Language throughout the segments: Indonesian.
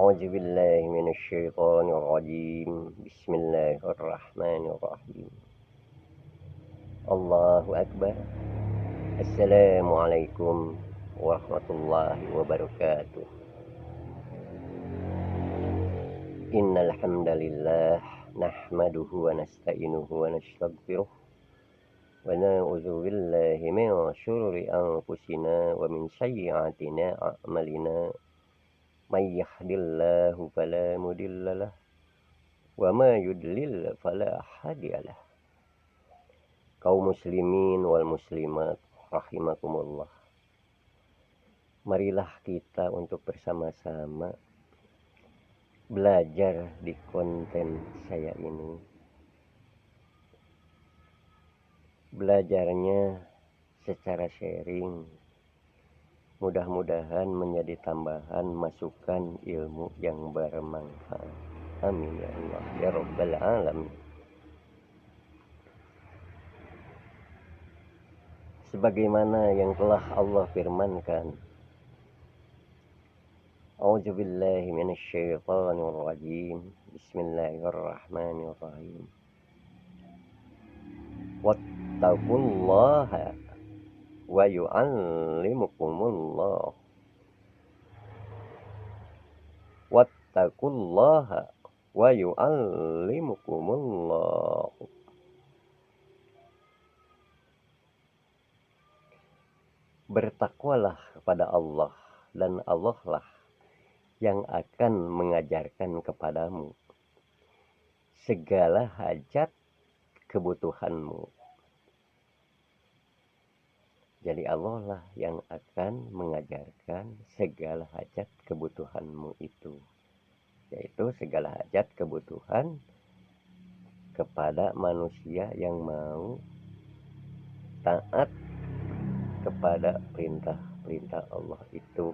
أعوذ بالله من الشيطان الرجيم بسم الله الرحمن الرحيم الله أكبر السلام عليكم ورحمة الله وبركاته إن الحمد لله نحمده ونستعينه ونستغفره ونعوذ بالله من شرور أنفسنا ومن سيئات أعمالنا من يهد الله فلا مضل له وما يضلل فلا هادي له. Kaum muslimin wal muslimat rahimakumullah. Marilah kita untuk bersama-sama belajar di konten saya ini. Belajarnya secara sharing. Mudah-mudahan menjadi tambahan masukan ilmu yang bermanfaat. Amin ya Allah ya Rabbal alamin. Sebagaimana yang telah Allah firmankan, A'udzu billahi minasy syaithanir rajim. Bismillahirrahmanirrahim. Wattaqullaha wa yu'allimukumullah. Wattaqullaha wa yu'allimukumullah. Bertakwalah kepada Allah, dan Allah lah yang akan mengajarkan kepadamu segala hajat kebutuhanmu. Jadi Allah lah yang akan mengajarkan segala hajat kebutuhanmu itu, yaitu segala hajat kebutuhan kepada manusia yang mau taat kepada perintah-perintah Allah itu.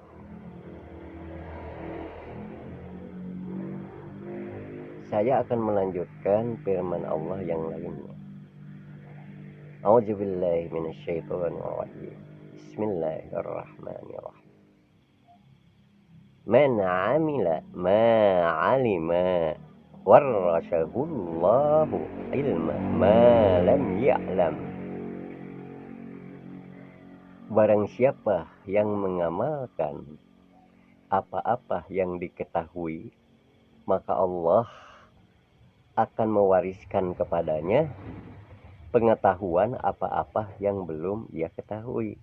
Saya akan melanjutkan firman Allah yang lainnya. A'udzu billahi minasyaitonir rajim. Bismillahirrahmanirrahim. Man 'amila ma 'alima warasahullahu ilma ma lam ya'lam. Barang siapa yang mengamalkan apa-apa yang diketahui, maka Allah akan mewariskan kepadanya pengetahuan apa-apa yang belum ia ketahui.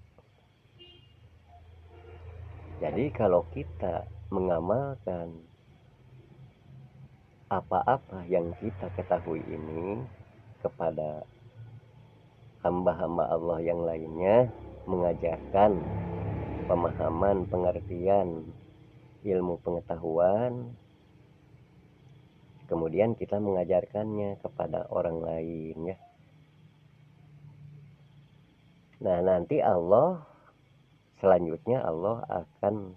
Jadi kalau kita mengamalkan apa-apa yang kita ketahui ini kepada hamba-hamba Allah yang lainnya, mengajarkan pemahaman, pengertian, ilmu pengetahuan, kemudian kita mengajarkannya kepada orang lain, ya. Nah, nanti selanjutnya Allah akan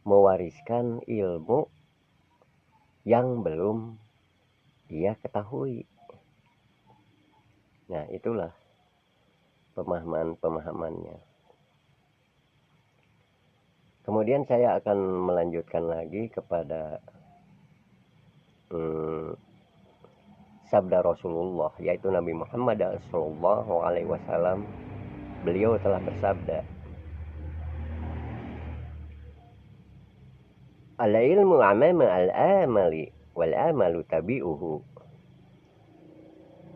mewariskan ilmu yang belum ia ketahui. Nah, itulah pemahamannya. Kemudian saya akan melanjutkan lagi kepada sabda Rasulullah, yaitu Nabi Muhammad SAW. Beliau telah bersabda, al-ilmu amama al-amali wal amalu tabi'uhu.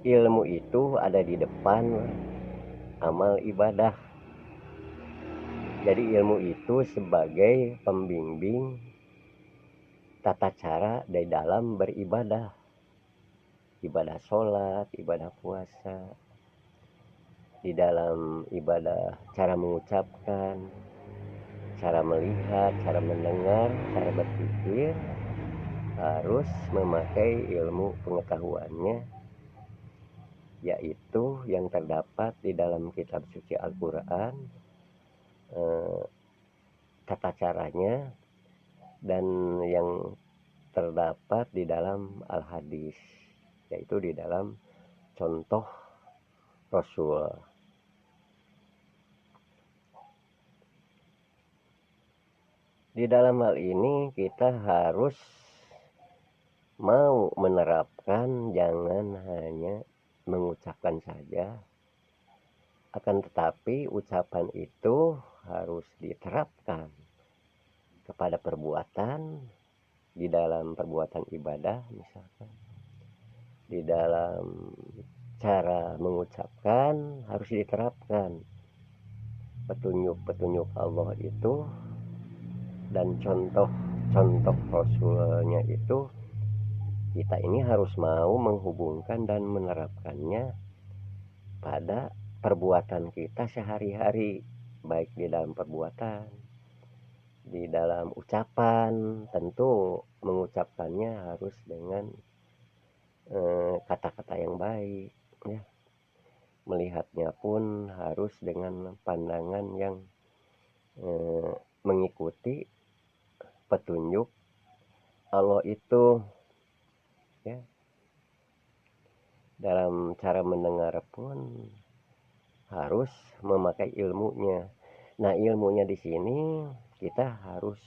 Ilmu itu ada di depan amal ibadah. Jadi ilmu itu sebagai pembimbing tata cara di dalam beribadah. Ibadah sholat, ibadah puasa, di dalam ibadah cara mengucapkan, cara melihat, cara mendengar, cara berpikir, harus memakai ilmu pengetahuannya, yaitu yang terdapat di dalam kitab suci Al-Quran, tata caranya, dan yang terdapat di dalam Al-Hadis, yaitu di dalam contoh Rasul. Di dalam hal ini kita harus mau menerapkan, jangan hanya mengucapkan saja, akan tetapi ucapan itu harus diterapkan kepada perbuatan, di dalam perbuatan ibadah misalkan, di dalam cara mengucapkan harus diterapkan petunjuk-petunjuk Allah itu, dan contoh-contoh Rasulnya itu. Kita ini harus mau menghubungkan dan menerapkannya pada perbuatan kita sehari-hari, baik di dalam perbuatan, di dalam ucapan. Tentu mengucapkannya harus dengan kata-kata yang baik, ya. Melihatnya pun harus dengan pandangan yang mengikuti petunjuk Allah itu, ya. Dalam cara mendengar pun harus memakai ilmunya. Nah, ilmunya di sini kita harus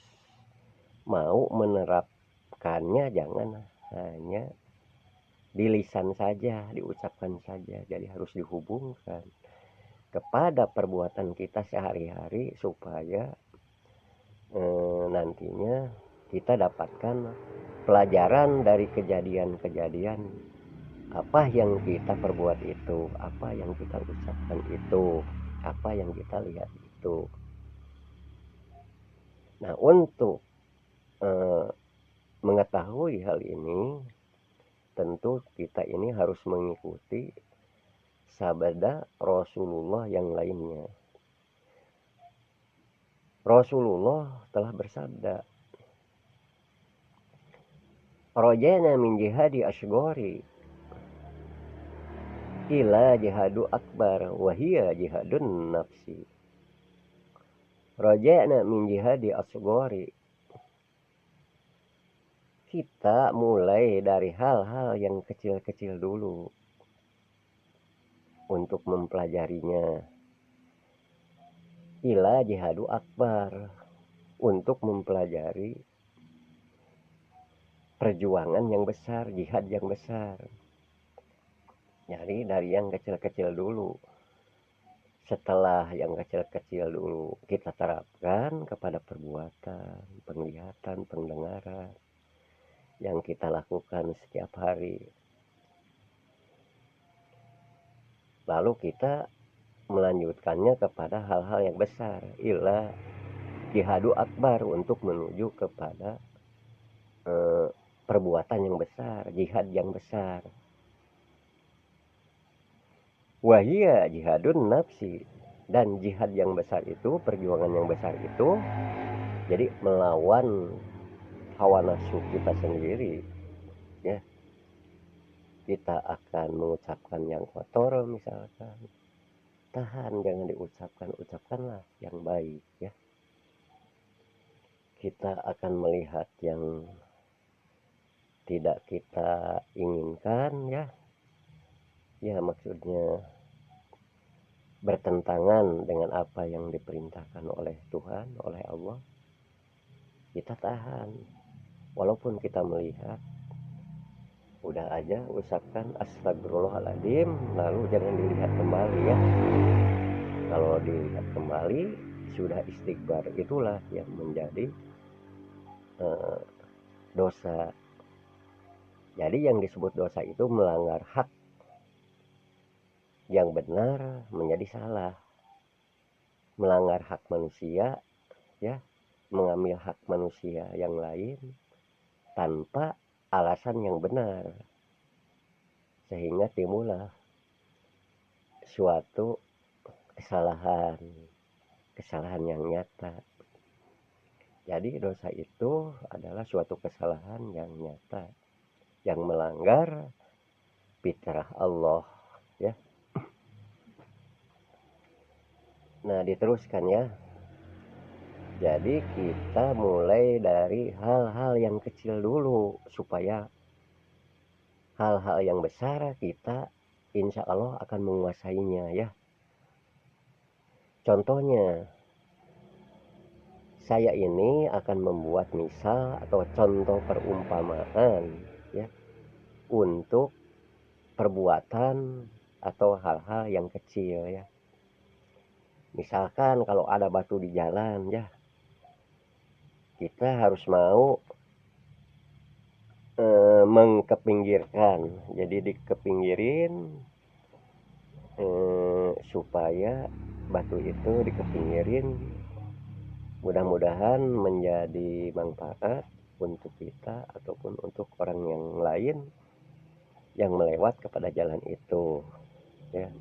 mau menerapkannya, jangan hanya di lisan saja, diucapkan saja. Jadi harus dihubungkan kepada perbuatan kita sehari-hari supaya nantinya kita dapatkan pelajaran dari kejadian-kejadian apa yang kita perbuat itu, apa yang kita ucapkan itu, apa yang kita lihat itu. Nah, untuk mengetahui hal ini, tentu kita ini harus mengikuti sabda Rasulullah yang lainnya. Rasulullah telah bersabda, "Rajana min jihadi asghari ila jihadu akbar wa hiya jihadun nafsi." Rajana min jihadi asghari. Kita mulai dari hal-hal yang kecil-kecil dulu untuk mempelajarinya. Ila jihadu akbar, untuk mempelajari perjuangan yang besar, jihad yang besar. Jadi dari yang kecil-kecil dulu. Setelah yang kecil-kecil dulu kita terapkan kepada perbuatan, penglihatan, pendengaran yang kita lakukan setiap hari. Lalu kita melanjutkannya kepada hal-hal yang besar. Ila jihadu akbar, untuk menuju kepada perbuatan yang besar, jihad yang besar. Wahia jihadun nafsi, dan jihad yang besar itu, perjuangan yang besar itu, jadi melawan hawa nafsu kita sendiri, ya. Kita akan mengucapkan yang kotor misalkan, tahan, jangan diucapkan, ucapkanlah yang baik, ya. Kita akan melihat yang tidak kita inginkan, ya. Ya, maksudnya bertentangan dengan apa yang diperintahkan oleh Tuhan, oleh Allah, kita tahan. Walaupun kita melihat, udah aja ucapkan astagfirullahaladzim, lalu jangan dilihat kembali, ya. Kalau dilihat kembali, sudah istighfar, itulah yang menjadi dosa. Jadi yang disebut dosa itu melanggar hak yang benar menjadi salah, melanggar hak manusia, ya, mengambil hak manusia yang lain tanpa alasan yang benar, sehingga timbullah suatu kesalahan yang nyata. Jadi dosa itu adalah suatu kesalahan yang nyata, yang melanggar fitrah Allah, ya. Nah, diteruskan, ya. Jadi kita mulai dari hal-hal yang kecil dulu, supaya hal-hal yang besar kita insya Allah akan menguasainya, ya. Contohnya, saya ini akan membuat misal atau contoh perumpamaan ya untuk perbuatan atau hal-hal yang kecil ya. Misalkan kalau ada batu di jalan ya, kita harus mau mengkepinggirkan. Jadi dikepinggirin supaya batu itu dikepinggirin, mudah-mudahan menjadi manfaat untuk kita ataupun untuk orang yang lain yang melewat kepada jalan itu ya.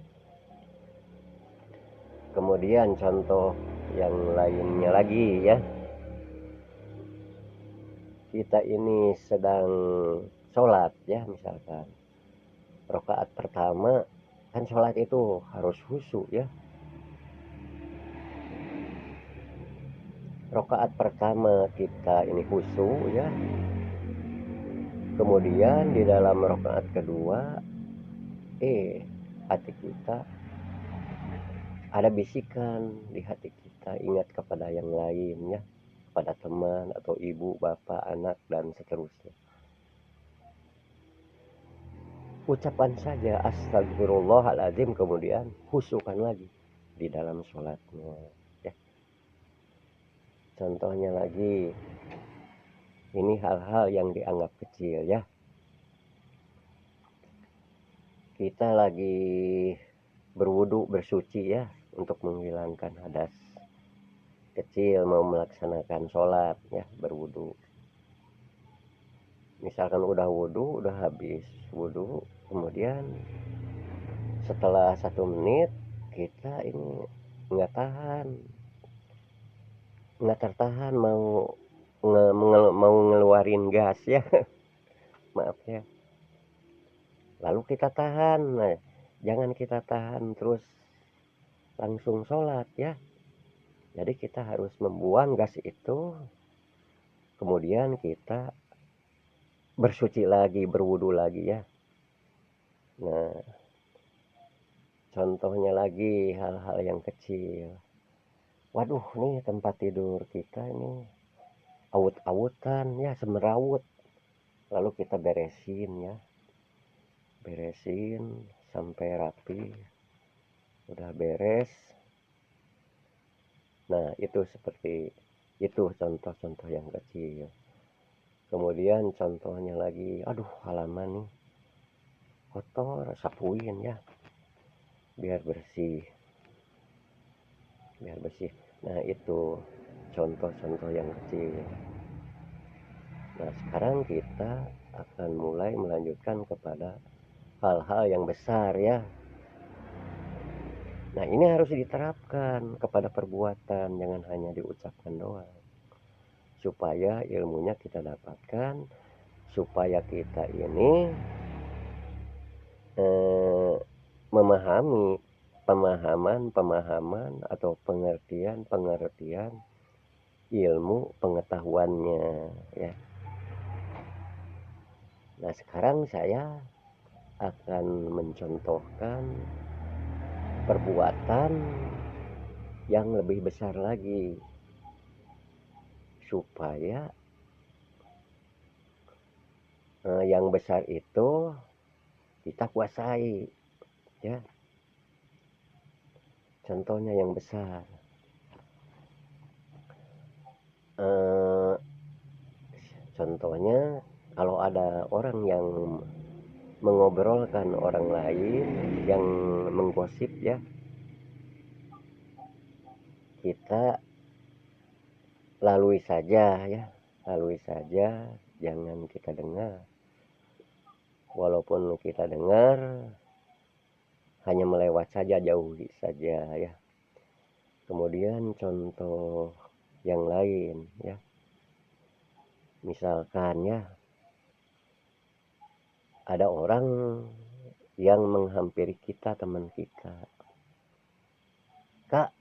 Kemudian contoh yang lainnya lagi ya, kita ini sedang sholat ya, misalkan rakaat pertama kan sholat itu harus khusyuk ya. Rakaat pertama kita ini khusyuk ya, kemudian di dalam rakaat kedua hati kita ada bisikan di hati kita, ingat kepada yang lain ya, kepada teman atau ibu, bapak, anak dan seterusnya. Ucapan saja astagfirullahaladzim, kemudian khusyukkan lagi di dalam sholatnya ya. Contohnya lagi, ini hal-hal yang dianggap kecil ya. Kita lagi berwudu, bersuci ya, untuk menghilangkan hadas kecil, mau melaksanakan sholat ya, berwudu. Misalkan udah wudu, udah habis wudu, kemudian setelah 1 menit kita ini nggak tertahan mau mau ngeluarin gas ya. Maaf ya, lalu kita tahan. Nah, jangan kita tahan terus langsung sholat ya. Jadi kita harus membuang gas itu, kemudian kita bersuci lagi, berwudu lagi ya. Nah, contohnya lagi hal-hal yang kecil. Waduh, nih tempat tidur kita ini awut-awutan ya, semerawut. Lalu kita beresin ya, beresin sampai rapi, udah beres. Nah, itu seperti itu contoh-contoh yang kecil. Kemudian contohnya lagi, aduh halaman nih kotor, sapuin ya, biar bersih, biar bersih. Nah, itu contoh-contoh yang kecil. Nah, sekarang kita akan mulai melanjutkan kepada hal-hal yang besar ya. Nah, ini harus diterapkan kepada perbuatan, jangan hanya diucapkan doang. Supaya ilmunya kita dapatkan, supaya kita ini memahami pemahaman atau pengertian ilmu pengetahuannya ya. Nah, sekarang saya akan mencontohkan perbuatan yang lebih besar lagi supaya yang besar itu kita kuasai ya. Contohnya yang besar, contohnya kalau ada orang yang mengobrolkan orang lain, yang menggosip ya, kita lalui saja ya, lalui saja, jangan kita dengar. Walaupun kita dengar, hanya melewat saja, jauhi saja ya. Kemudian contoh yang lain ya, misalkan ya, ada orang yang menghampiri kita, teman kita, kak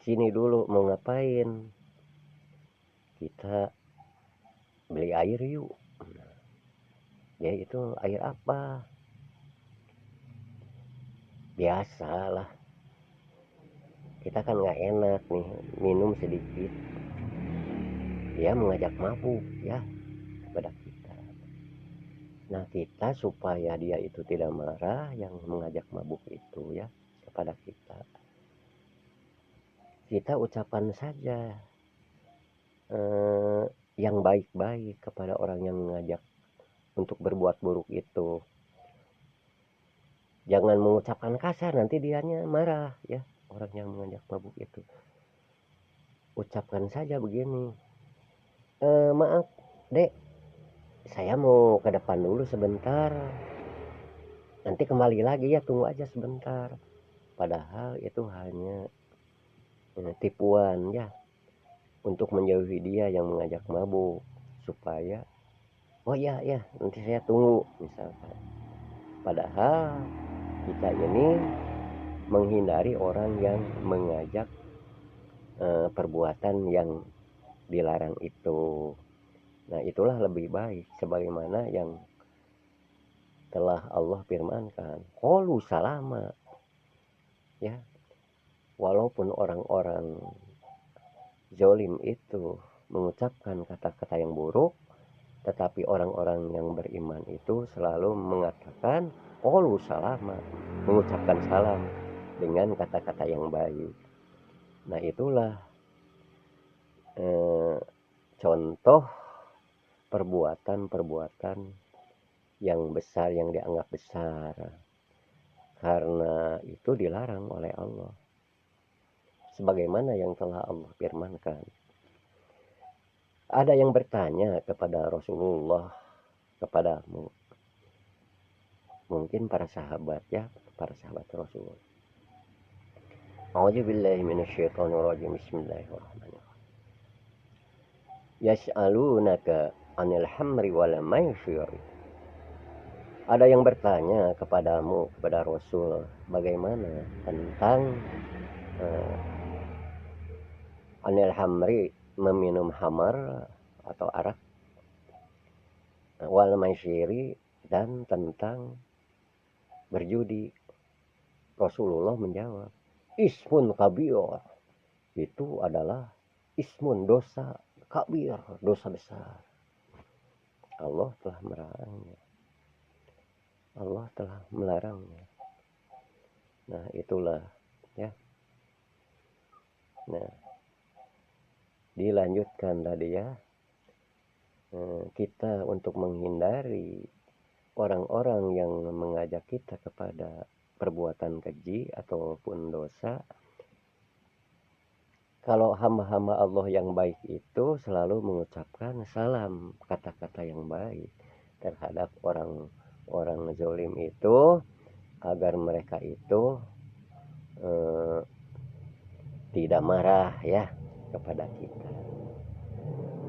sini dulu, mau ngapain? Kita beli air yuk. Ya, itu air apa? Biasalah, kita kan nggak enak nih minum sedikit, dia mengajak mabuk ya kepada kita. Nah kita supaya dia itu tidak marah yang mengajak mabuk itu ya kepada kita, kita ucapan saja yang baik-baik kepada orang yang mengajak untuk berbuat buruk itu. Jangan mengucapkan kasar, nanti dianya marah ya, orang yang mengajak mabuk itu. Ucapkan saja begini, maaf dek, saya mau ke depan dulu sebentar, nanti kembali lagi ya, tunggu aja sebentar. Padahal itu hanya tipuan ya, untuk menjauhi dia yang mengajak mabuk, supaya oh ya ya nanti saya tunggu misalkan. Padahal kita ini menghindari orang yang mengajak perbuatan yang dilarang itu. Nah itulah lebih baik sebagaimana yang telah Allah firmankan, qalu salama ya. Walaupun orang-orang zalim itu mengucapkan kata-kata yang buruk, tetapi orang-orang yang beriman itu selalu mengatakan qalu salama, mengucapkan salam dengan kata-kata yang baik. Nah itulah contoh perbuatan-perbuatan yang besar, yang dianggap besar, karena itu dilarang oleh Allah sebagaimana yang telah Allah firmankan. Ada yang bertanya kepada Rasulullah, kepadamu, mungkin para sahabat ya, para sahabat Rasulullah. A'udzubillahi minasyaitonirrajim. Bismillahirrahmanirrahim. Yas'alunaka 'anil hamri wal maisir. Ada yang bertanya kepadamu, kepada Rasul, bagaimana tentang anil hamri, meminum hamar atau arak, wal maisiri, dan tentang berjudi. Rasulullah menjawab, ismun kabir, itu adalah ismun, dosa kabir, dosa besar. Allah telah melarangnya. Allah telah melarangnya. Nah itulah ya. Nah dilanjutkan tadi ya, kita untuk menghindari orang-orang yang mengajak kita kepada perbuatan keji ataupun dosa. Kalau hamba-hamba Allah yang baik itu selalu mengucapkan salam, kata-kata yang baik terhadap orang-orang zalim itu, agar mereka itu tidak marah ya kepada kita.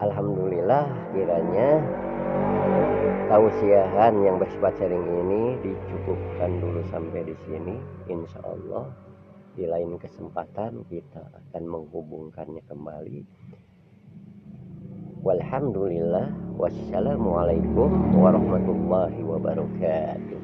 Alhamdulillah, kiranya tausiahan yang bersifat sharing ini dicukupkan dulu sampai di sini. Insya Allah di lain kesempatan kita akan menghubungkannya kembali. Walhamdulillah, wassalamualaikum warahmatullahi wabarakatuh.